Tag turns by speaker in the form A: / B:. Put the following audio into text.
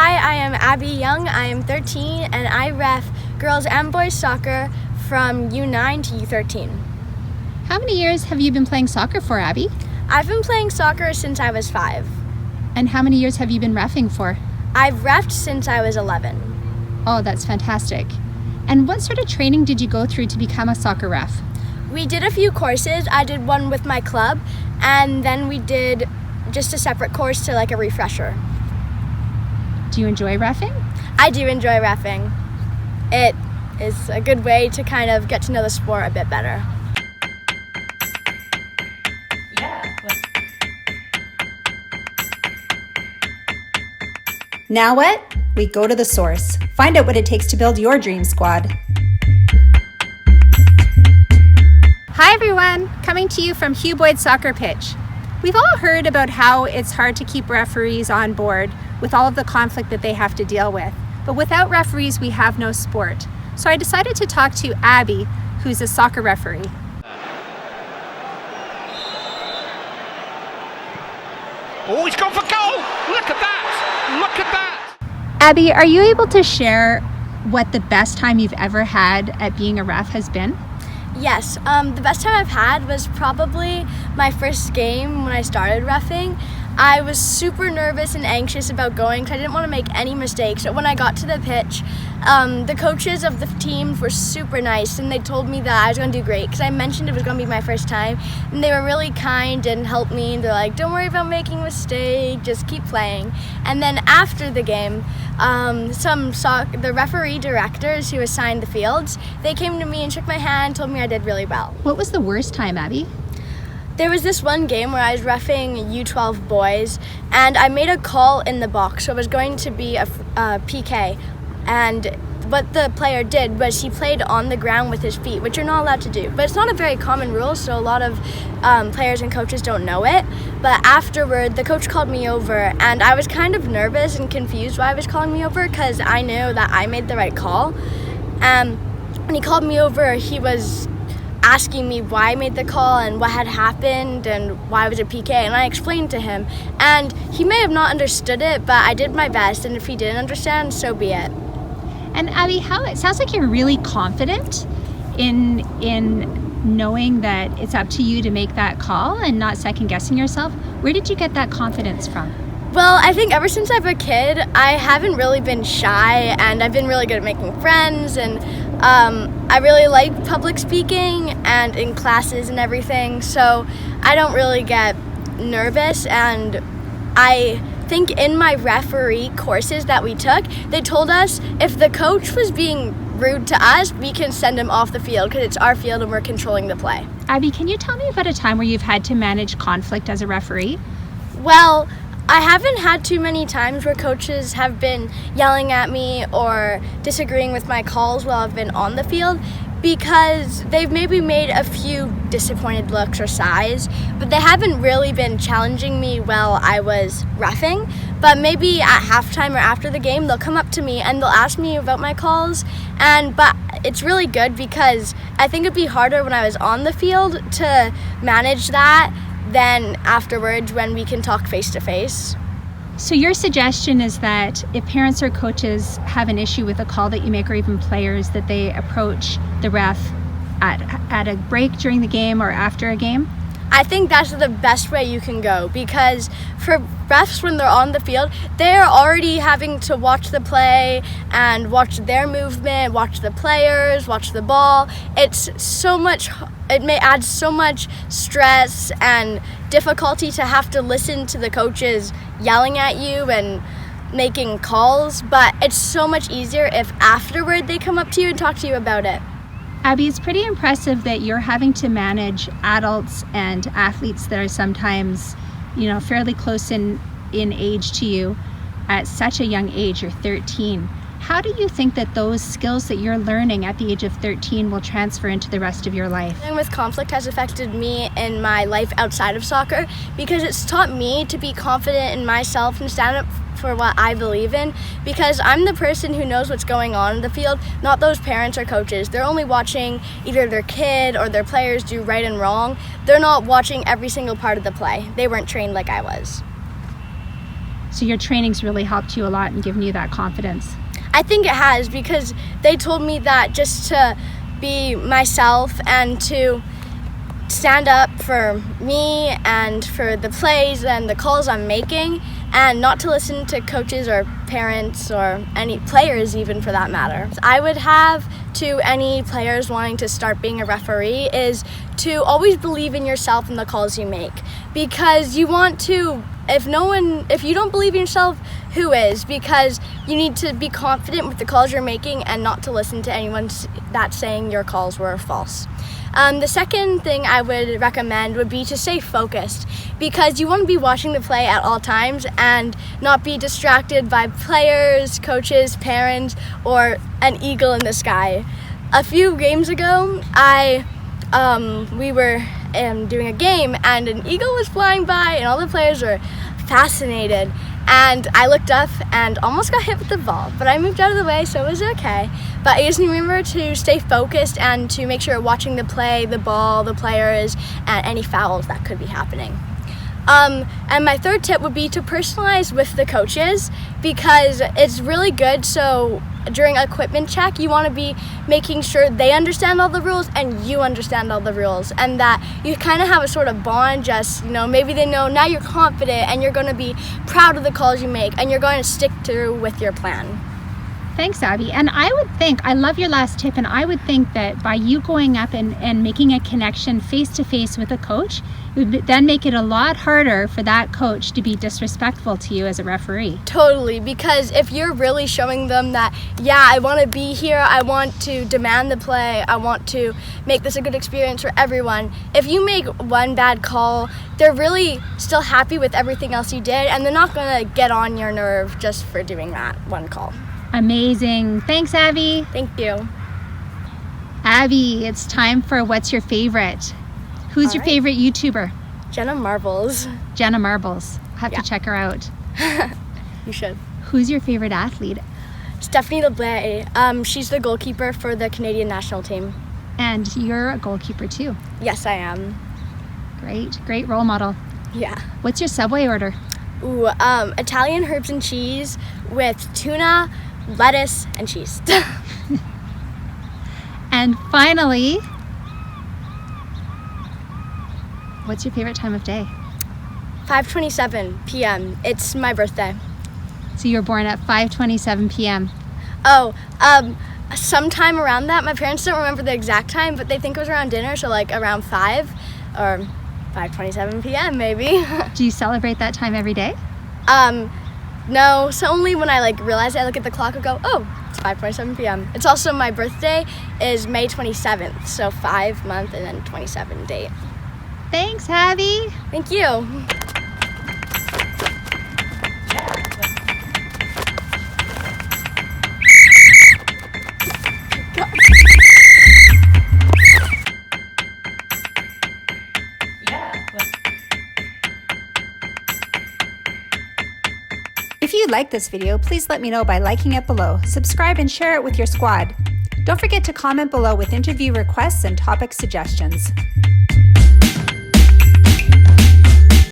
A: Hi, I am Abby Young. I am 13 and I ref girls and boys soccer from U9 to U13.
B: How many years have you been playing soccer for, Abby?
A: I've been playing soccer since I was 5.
B: And how many years have you been reffing for?
A: I've reffed since I was 11.
B: Oh, that's fantastic. And what sort of training did you go through to become a soccer ref?
A: We did a few courses. I did one with my club, and then we did just a separate course to like a refresher.
B: Do you enjoy reffing?
A: I do enjoy reffing. It is a good way to kind of get to know the sport a bit better.
C: Now what? We go to the source. Find out what it takes to build your dream squad.
B: Hi everyone, coming to you from Hugh Boyd Soccer Pitch. We've all heard about how it's hard to keep referees on board with all of the conflict that they have to deal with. But without referees, we have no sport. So I decided to talk to Abby, who's a soccer referee.
D: Oh, he's gone for goal! Look at that! Look at that!
B: Abby, are you able to share what the best time you've ever had at being a ref has been?
A: Yes, the best time I've had was probably my first game when I started reffing. I was super nervous and anxious about going because I didn't want to make any mistakes. So when I got to the pitch, the coaches of the teams were super nice and they told me that I was going to do great because I mentioned it was going to be my first time. And they were really kind and helped me. And they're like, don't worry about making a mistake, just keep playing. And then after the game, the referee directors who assigned the fields, they came to me and shook my hand, told me I did really well.
B: What was the worst time, Abby?
A: There was this one game where I was reffing U12 boys and I made a call in the box. So it was going to be a PK, and what the player did was he played on the ground with his feet, which you're not allowed to do. But it's not a very common rule, so a lot of players and coaches don't know it. But afterward, the coach called me over and I was kind of nervous and confused why he was calling me over because I knew that I made the right call. When he called me over, he was asking me why I made the call and what had happened and why it was a PK, and I explained to him. And he may have not understood it, but I did my best, and if he didn't understand, so be it.
B: And Abby, it sounds like you're really confident in knowing that it's up to you to make that call and not second guessing yourself. Where did you get that confidence from?
A: Well, I think ever since I've been a kid, I haven't really been shy, and I've been really good at making friends, and I really like public speaking and in classes and everything, so I don't really get nervous. And I think in my referee courses that we took, they told us if the coach was being rude to us, we can send him off the field because it's our field and we're controlling the play.
B: Abby, can you tell me about a time where you've had to manage conflict as a referee?
A: Well, I haven't had too many times where coaches have been yelling at me or disagreeing with my calls while I've been on the field because they've maybe made a few disappointed looks or sighs, but they haven't really been challenging me while I was reffing. But maybe at halftime or after the game, they'll come up to me and they'll ask me about my calls. But it's really good because I think it'd be harder when I was on the field to manage that than afterwards when we can talk face to face.
B: So your suggestion is that if parents or coaches have an issue with a call that you make, or even players, that they approach the ref at a break during the game or after a game?
A: I think that's the best way you can go because for refs, when they're on the field, they're already having to watch the play and watch their movement, watch the players, watch the ball. It may add so much stress and difficulty to have to listen to the coaches yelling at you and making calls, but it's so much easier if afterward they come up to you and talk to you about it.
B: Abby, it's pretty impressive that you're having to manage adults and athletes that are sometimes, fairly close in age to you at such a young age. You're 13. How do you think that those skills that you're learning at the age of 13 will transfer into the rest of your life?
A: Dealing with conflict has affected me in my life outside of soccer because it's taught me to be confident in myself and stand up for what I believe in, because I'm the person who knows what's going on in the field, not those parents or coaches. They're only watching either their kid or their players do right and wrong. They're not watching every single part of the play. They weren't trained like I was.
B: So your training's really helped you a lot and given you that confidence.
A: I think it has, because they told me that just to be myself and to stand up for me and for the plays and the calls I'm making, and not to listen to coaches or parents or any players even for that matter. I would have to any players wanting to start being a referee is to always believe in yourself and the calls you make, because you want to, if you don't believe in yourself, who is? Because you need to be confident with the calls you're making and not to listen to anyone that's saying your calls were false. The second thing I would recommend would be to stay focused, because you want to be watching the play at all times and not be distracted by players, coaches, parents, or an eagle in the sky. A few games ago, we were doing a game and an eagle was flying by and all the players were fascinated. And I looked up and almost got hit with the ball, but I moved out of the way, so it was okay. But I just remember to stay focused and to make sure you're watching the play, the ball, the players, and any fouls that could be happening. And my third tip would be to personalize with the coaches, because it's really good. So during equipment check, you want to be making sure they understand all the rules and you understand all the rules, and that you kind of have a sort of bond. Just, maybe they know now you're confident and you're going to be proud of the calls you make and you're going to stick through with your plan.
B: Thanks, Abby. And I would think, I love your last tip, and I would think that by you going up and making a connection face-to-face with a coach, it would then make it a lot harder for that coach to be disrespectful to you as a referee.
A: Totally, because if you're really showing them that, yeah, I want to be here, I want to demand the play, I want to make this a good experience for everyone. If you make one bad call, they're really still happy with everything else you did, and they're not going to get on your nerve just for doing that one call.
B: Amazing. Thanks, Abby.
A: Thank you.
B: Abby, it's time for What's Your Favorite? Who's your favorite YouTuber?
A: Jenna Marbles.
B: Jenna Marbles. I have to check her out.
A: You should.
B: Who's your favorite athlete?
A: Stephanie LeBlay. She's the goalkeeper for the Canadian national team.
B: And you're a goalkeeper too.
A: Yes, I am.
B: Great role model.
A: Yeah.
B: What's your Subway order?
A: Ooh, Italian herbs and cheese with tuna, lettuce, and cheese.
B: And finally, what's your favorite time of day?
A: 5:27 p.m. It's my birthday.
B: So you were born at 5:27 p.m.
A: Oh, sometime around that. My parents don't remember the exact time, but they think it was around dinner, so like around 5 or 5:27 p.m. maybe.
B: Do you celebrate that time every day?
A: No, so only when I realize I look at the clock and go, oh, it's 5:27 p.m. It's also my birthday is May 27th, so 5 month and then 27 date.
B: Thanks, Abby.
A: Thank you.
C: If you like this video, please let me know by liking it below, subscribe, and share it with your squad. Don't forget to comment below with interview requests and topic suggestions.